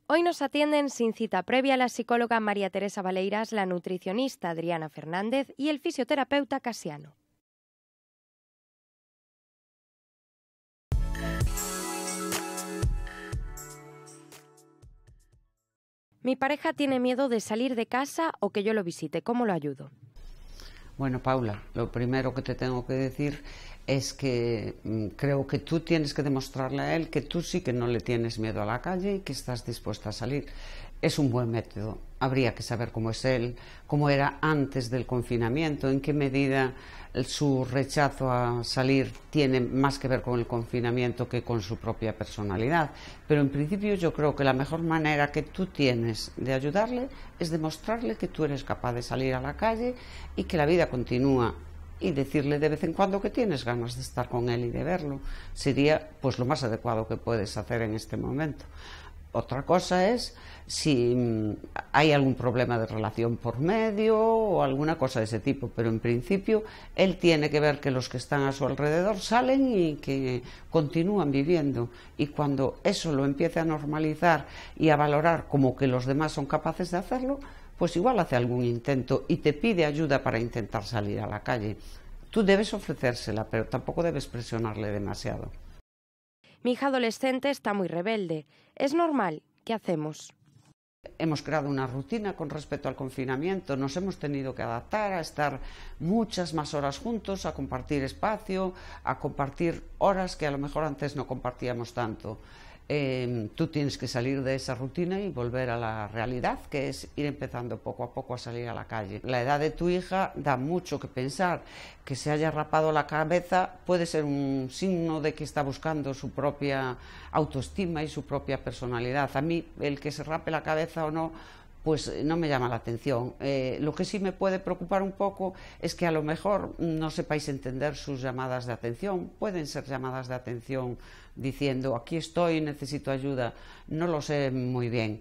Hoy nos atienden sin cita previa la psicóloga María Teresa Valeiras, la nutricionista Adriana Fernández y el fisioterapeuta Casiano. Mi pareja tiene miedo de salir de casa o que yo lo visite. ¿Cómo lo ayudo? Bueno, Paula, lo primero que te tengo que decir es que creo que tú tienes que demostrarle a él que tú sí que no le tienes miedo a la calle y que estás dispuesta a salir. Es un buen método. Habría que saber cómo es él, cómo era antes del confinamiento, en qué medida su rechazo a salir tiene más que ver con el confinamiento que con su propia personalidad. Pero en principio yo creo que la mejor manera que tú tienes de ayudarle es demostrarle que tú eres capaz de salir a la calle y que la vida continúa, y decirle de vez en cuando que tienes ganas de estar con él y de verlo. Sería pues lo más adecuado que puedes hacer en este momento. Otra cosa es si hay algún problema de relación por medio o alguna cosa de ese tipo, pero en principio él tiene que ver que los que están a su alrededor salen y que continúan viviendo, y cuando eso lo empiece a normalizar y a valorar como que los demás son capaces de hacerlo, pues igual hace algún intento y te pide ayuda para intentar salir a la calle. Tú debes ofrecérsela, pero tampoco debes presionarle demasiado. Mi hija adolescente está muy rebelde. ¿Es normal? ¿Qué hacemos? Hemos creado una rutina con respecto al confinamiento, nos hemos tenido que adaptar a estar muchas más horas juntos, a compartir espacio, a compartir horas que a lo mejor antes no compartíamos tanto. Tú tienes que salir de esa rutina y volver a la realidad, que es ir empezando poco a poco a salir a la calle. La edad de tu hija da mucho que pensar. Que se haya rapado la cabeza puede ser un signo de que está buscando su propia autoestima y su propia personalidad. A mí, el que se rape la cabeza o no, pues no me llama la atención. Lo que sí me puede preocupar un poco es que a lo mejor no sepáis entender sus llamadas de atención. Pueden ser llamadas de atención diciendo aquí estoy, necesito ayuda. No lo sé muy bien.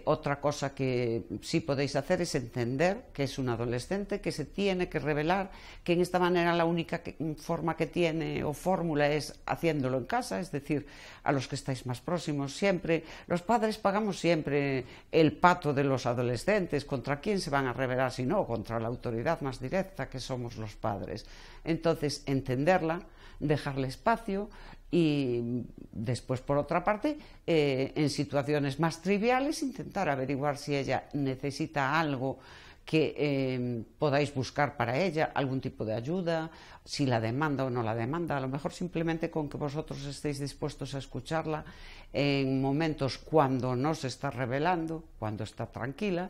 Otra cosa que sí podéis hacer es entender que es un adolescente, que se tiene que revelar, que en esta manera la única forma que tiene o fórmula es haciéndolo en casa, es decir, a los que estáis más próximos. Siempre, los padres pagamos siempre el pato de los adolescentes. ¿Contra quién se van a rebelar si no? Contra la autoridad más directa, que somos los padres. Entonces, entenderla, dejarle espacio. Y después, por otra parte, en situaciones más triviales, intentar averiguar si ella necesita algo que podáis buscar para ella, algún tipo de ayuda, si la demanda o no la demanda. A lo mejor simplemente con que vosotros estéis dispuestos a escucharla en momentos cuando no se está revelando, cuando está tranquila,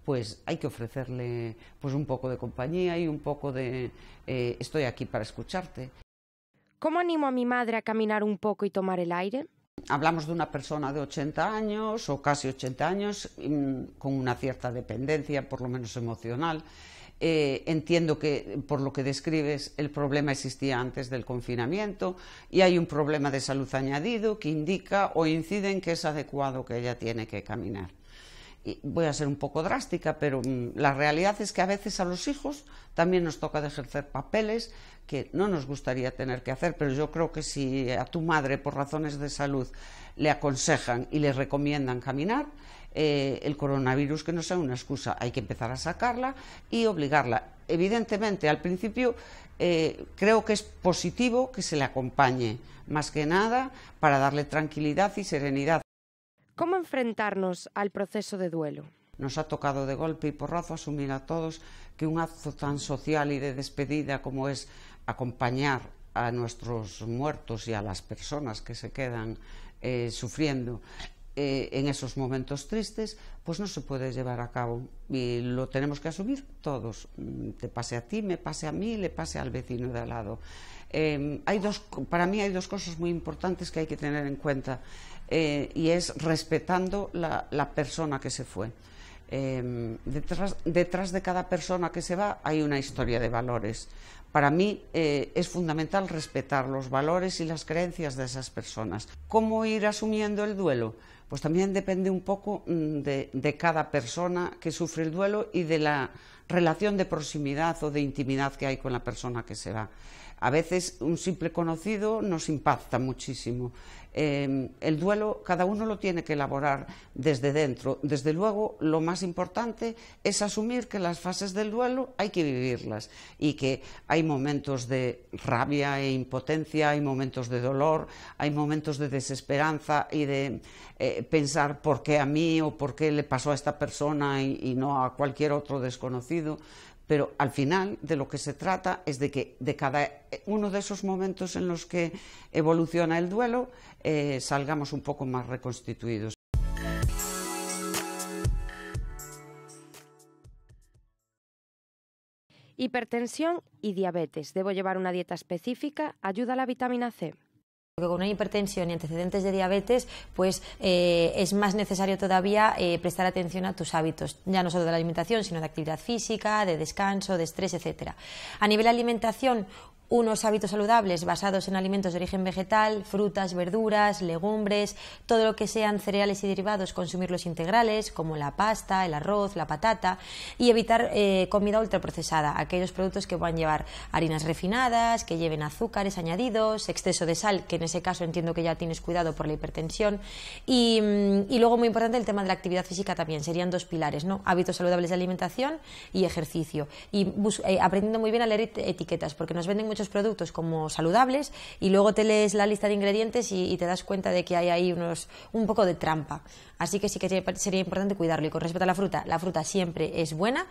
pues hay que ofrecerle pues un poco de compañía y un poco de estoy aquí para escucharte. ¿Cómo animo a mi madre a caminar un poco y tomar el aire? Hablamos de una persona de 80 años o casi 80 años con una cierta dependencia, por lo menos emocional. Entiendo que, por lo que describes, el problema existía antes del confinamiento y hay un problema de salud añadido que indica o incide en que es adecuado que ella tiene que caminar. Y voy a ser un poco drástica, pero la realidad es que a veces a los hijos también nos toca de ejercer papeles que no nos gustaría tener que hacer, pero yo creo que si a tu madre por razones de salud le aconsejan y le recomiendan caminar, el coronavirus que no sea una excusa, hay que empezar a sacarla y obligarla. Evidentemente, al principio creo que es positivo que se le acompañe, más que nada para darle tranquilidad y serenidad. ¿Cómo enfrentarnos al proceso de duelo? Nos ha tocado de golpe y porrazo asumir a todos que un acto tan social y de despedida como es acompañar a nuestros muertos y a las personas que se quedan sufriendo en esos momentos tristes, pues no se puede llevar a cabo y lo tenemos que asumir todos. Te pase a ti, me pase a mí, le pase al vecino de al lado. Para mí hay dos cosas muy importantes que hay que tener en cuenta y es respetando la persona que se fue. Detrás de cada persona que se va hay una historia de valores. Para mí es fundamental respetar los valores y las creencias de esas personas. ¿Cómo ir asumiendo el duelo? Pues también depende un poco de cada persona que sufre el duelo y de la relación de proximidad o de intimidad que hay con la persona que se va. A veces un simple conocido nos impacta muchísimo. El duelo cada uno lo tiene que elaborar desde dentro. Desde luego, lo más importante es asumir que las fases del duelo hay que vivirlas y que hay momentos de rabia e impotencia, hay momentos de dolor, hay momentos de desesperanza y de pensar por qué a mí o por qué le pasó a esta persona y no a cualquier otro desconocido. Pero al final de lo que se trata es de que de cada uno de esos momentos en los que evoluciona el duelo salgamos un poco más reconstituidos. Hipertensión y diabetes. ¿Debo llevar una dieta específica? ¿Ayuda la vitamina C? Porque con una hipertensión y antecedentes de diabetes, pues es más necesario todavía prestar atención a tus hábitos, ya no solo de la alimentación, sino de actividad física, de descanso, de estrés, etc. A nivel de alimentación, unos hábitos saludables basados en alimentos de origen vegetal, frutas, verduras, legumbres, todo lo que sean cereales y derivados, consumirlos integrales, como la pasta, el arroz, la patata, y evitar comida ultraprocesada, aquellos productos que puedan llevar harinas refinadas, que lleven azúcares añadidos, exceso de sal, que en ese caso entiendo que ya tienes cuidado por la hipertensión, y luego muy importante el tema de la actividad física también, serían dos pilares, ¿no? Hábitos saludables de alimentación y ejercicio, y aprendiendo muy bien a leer etiquetas, porque nos venden muchos productos como saludables y luego te lees la lista de ingredientes y te das cuenta de que hay ahí un poco de trampa. Así que sí que sería importante cuidarlo. Y con respecto a la fruta siempre es buena.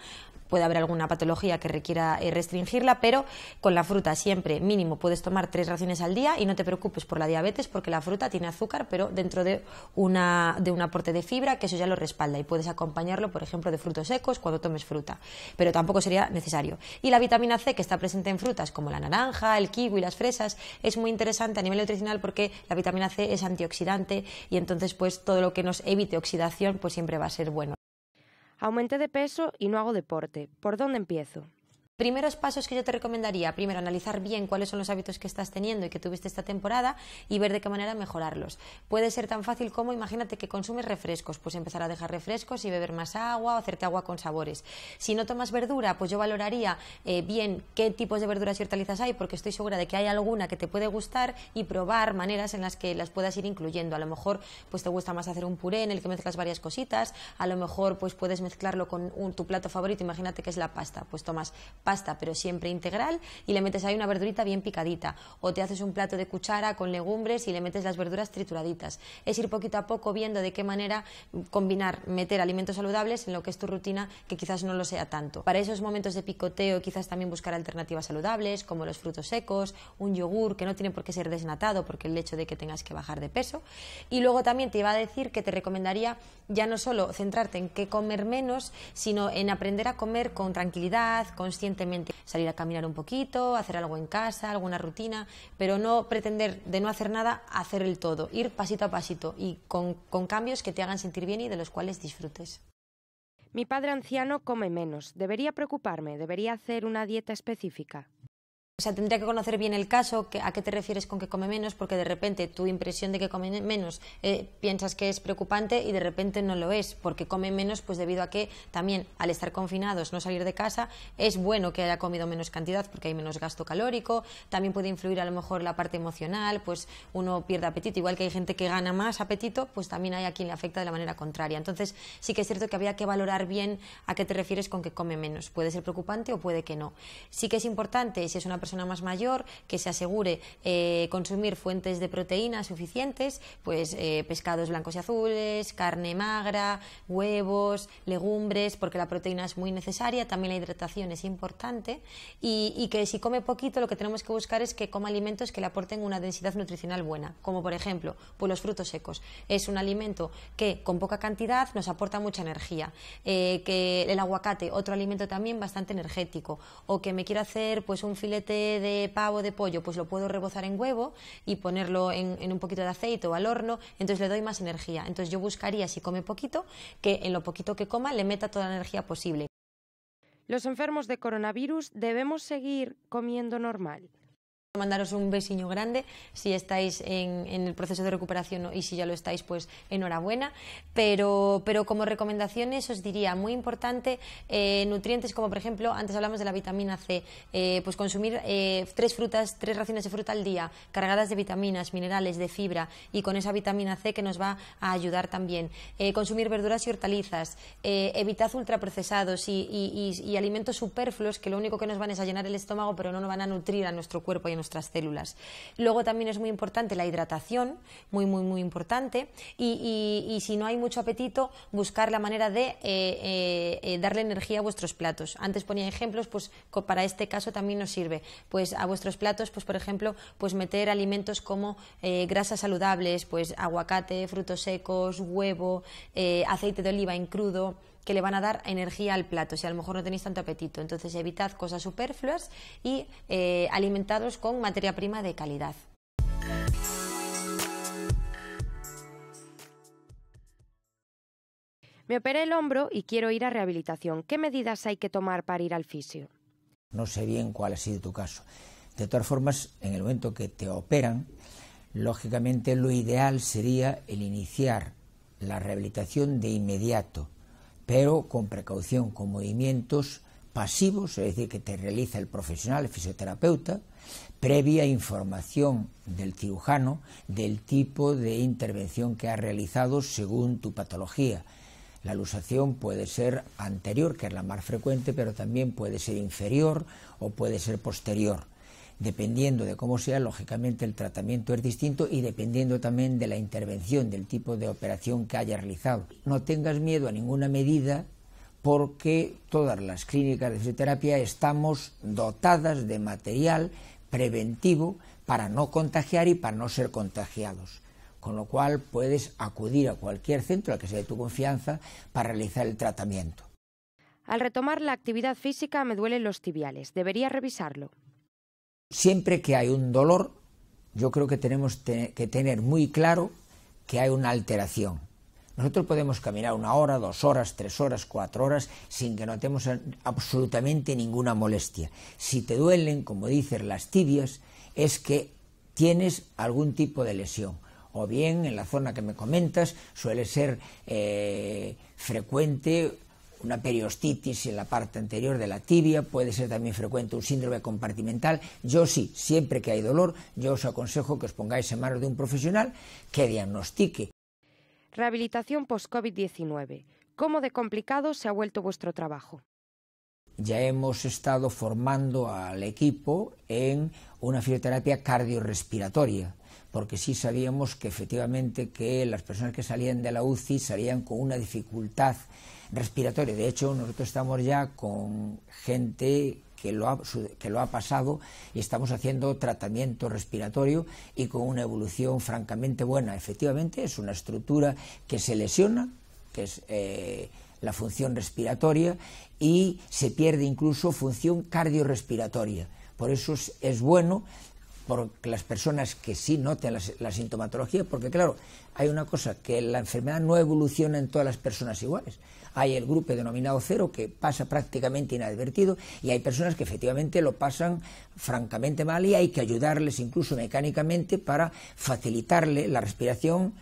Puede haber alguna patología que requiera restringirla, pero con la fruta siempre mínimo puedes tomar 3 raciones al día y no te preocupes por la diabetes porque la fruta tiene azúcar, pero dentro de un aporte de fibra que eso ya lo respalda y puedes acompañarlo, por ejemplo, de frutos secos cuando tomes fruta, pero tampoco sería necesario. Y la vitamina C, que está presente en frutas como la naranja, el kiwi, las fresas, es muy interesante a nivel nutricional porque la vitamina C es antioxidante y entonces pues todo lo que nos evite oxidación pues siempre va a ser bueno. Aumenté de peso y no hago deporte. ¿Por dónde empiezo? Primeros pasos que yo te recomendaría, primero analizar bien cuáles son los hábitos que estás teniendo y que tuviste esta temporada y ver de qué manera mejorarlos. Puede ser tan fácil como, imagínate que consumes refrescos, pues empezar a dejar refrescos y beber más agua o hacerte agua con sabores. Si no tomas verdura, pues yo valoraría bien qué tipos de verduras y hortalizas hay, porque estoy segura de que hay alguna que te puede gustar y probar maneras en las que las puedas ir incluyendo. A lo mejor pues te gusta más hacer un puré en el que mezclas varias cositas, a lo mejor pues puedes mezclarlo con tu plato favorito, imagínate que es la pasta, pues tomas pasta pero siempre integral y le metes ahí una verdurita bien picadita, o te haces un plato de cuchara con legumbres y le metes las verduras trituraditas. Es ir poquito a poco viendo de qué manera combinar, meter alimentos saludables en lo que es tu rutina que quizás no lo sea tanto. Para esos momentos de picoteo quizás también buscar alternativas saludables como los frutos secos, un yogur que no tiene por qué ser desnatado porque el hecho de que tengas que bajar de peso. Y luego también te iba a decir que te recomendaría ya no solo centrarte en qué comer menos, sino en aprender a comer con tranquilidad, conscientemente, salir a caminar un poquito, hacer algo en casa, alguna rutina, pero no pretender de no hacer nada, hacer el todo, ir pasito a pasito y con cambios que te hagan sentir bien y de los cuales disfrutes. Mi padre anciano come menos. ¿Debería preocuparme? ¿Debería hacer una dieta específica? O sea, tendría que conocer bien el caso, a qué te refieres con que come menos, porque de repente tu impresión de que come menos piensas que es preocupante y de repente no lo es, porque come menos pues debido a que también al estar confinados, no salir de casa, es bueno que haya comido menos cantidad porque hay menos gasto calórico, también puede influir a lo mejor la parte emocional, pues uno pierde apetito, igual que hay gente que gana más apetito, pues también hay a quien le afecta de la manera contraria. Entonces sí que es cierto que habría que valorar bien a qué te refieres con que come menos, puede ser preocupante o puede que no. Sí que es importante, si es una persona más mayor, que se asegure consumir fuentes de proteína suficientes, pues pescados blancos y azules, carne magra, huevos, legumbres, porque la proteína es muy necesaria, también la hidratación es importante y que si come poquito lo que tenemos que buscar es que coma alimentos que le aporten una densidad nutricional buena, como por ejemplo pues los frutos secos. Es un alimento que con poca cantidad nos aporta mucha energía, que el aguacate, otro alimento también bastante energético, o que me quiero hacer pues un filete de pavo, de pollo, pues lo puedo rebozar en huevo y ponerlo en un poquito de aceite o al horno, entonces le doy más energía. Entonces yo buscaría, si come poquito, que en lo poquito que coma le meta toda la energía posible. ¿Los enfermos de coronavirus debemos seguir comiendo normal? Mandaros un besiño grande si estáis en el proceso de recuperación y si ya lo estáis, pues enhorabuena. Pero como recomendaciones os diría, muy importante, nutrientes como por ejemplo, antes hablamos de la vitamina C, pues consumir 3 raciones de fruta al día, cargadas de vitaminas, minerales, de fibra, y con esa vitamina C que nos va a ayudar también. Consumir verduras y hortalizas, evitad ultraprocesados y alimentos superfluos que lo único que nos van es a llenar el estómago, pero no nos van a nutrir a nuestro cuerpo y a nuestras células. Luego también es muy importante la hidratación, muy importante, y si no hay mucho apetito, buscar la manera de darle energía a vuestros platos. Antes ponía ejemplos, pues para este caso también nos sirve, pues a vuestros platos, pues por ejemplo, pues meter alimentos como grasas saludables, pues aguacate, frutos secos, huevo, aceite de oliva en crudo, que le van a dar energía al plato, si a lo mejor no tenéis tanto apetito. Entonces evitad cosas superfluas y alimentados con materia prima de calidad. Me operé el hombro y quiero ir a rehabilitación. ¿Qué medidas hay que tomar para ir al fisio? No sé bien cuál ha sido tu caso. De todas formas, en el momento que te operan, lógicamente lo ideal sería el iniciar la rehabilitación de inmediato, pero con precaución, con movimientos pasivos, es decir, que te realiza el profesional, el fisioterapeuta, previa información del cirujano del tipo de intervención que ha realizado según tu patología. La luxación puede ser anterior, que es la más frecuente, pero también puede ser inferior o puede ser posterior. Dependiendo de cómo sea, lógicamente el tratamiento es distinto y dependiendo también de la intervención, del tipo de operación que haya realizado. No tengas miedo a ninguna medida, porque todas las clínicas de fisioterapia estamos dotadas de material preventivo para no contagiar y para no ser contagiados. Con lo cual puedes acudir a cualquier centro al que sea de tu confianza para realizar el tratamiento. Al retomar la actividad física me duelen los tibiales. ¿Debería revisarlo? Siempre que hay un dolor, yo creo que tenemos que tener muy claro que hay una alteración. Nosotros podemos caminar 1 hora, 2 horas, 3 horas, 4 horas sin que notemos absolutamente ninguna molestia. Si te duelen, como dices, las tibias, es que tienes algún tipo de lesión. O bien en la zona que me comentas suele ser frecuente una periostitis en la parte anterior de la tibia, puede ser también frecuente un síndrome compartimental. Yo sí, siempre que hay dolor, yo os aconsejo que os pongáis en manos de un profesional que diagnostique. Rehabilitación post-COVID-19. ¿Cómo de complicado se ha vuelto vuestro trabajo? Ya hemos estado formando al equipo en una fisioterapia cardiorrespiratoria, porque sí sabíamos que efectivamente que las personas que salían de la UCI salían con una dificultad respiratoria. De hecho, nosotros estamos ya con gente que lo ha pasado y estamos haciendo tratamiento respiratorio y con una evolución francamente buena. Efectivamente, es una estructura que se lesiona, que es la función respiratoria, y se pierde incluso función cardiorrespiratoria. Por eso es bueno porque las personas que sí noten la sintomatología, porque claro, hay una cosa, que la enfermedad no evoluciona en todas las personas iguales. Hay el grupo denominado 0 que pasa prácticamente inadvertido y hay personas que efectivamente lo pasan francamente mal y hay que ayudarles incluso mecánicamente para facilitarle la respiración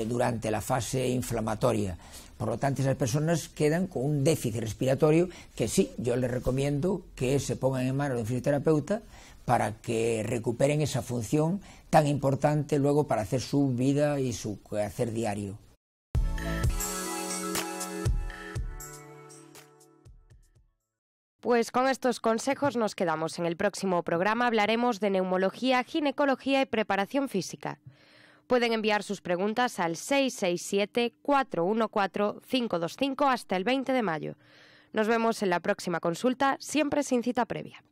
durante la fase inflamatoria. Por lo tanto, esas personas quedan con un déficit respiratorio que sí, yo les recomiendo que se pongan en manos de un fisioterapeuta para que recuperen esa función tan importante luego para hacer su vida y su quehacer diario. Pues con estos consejos nos quedamos. En el próximo programa hablaremos de neumología, ginecología y preparación física. Pueden enviar sus preguntas al 667-414-525 hasta el 20 de mayo. Nos vemos en la próxima consulta, siempre sin cita previa.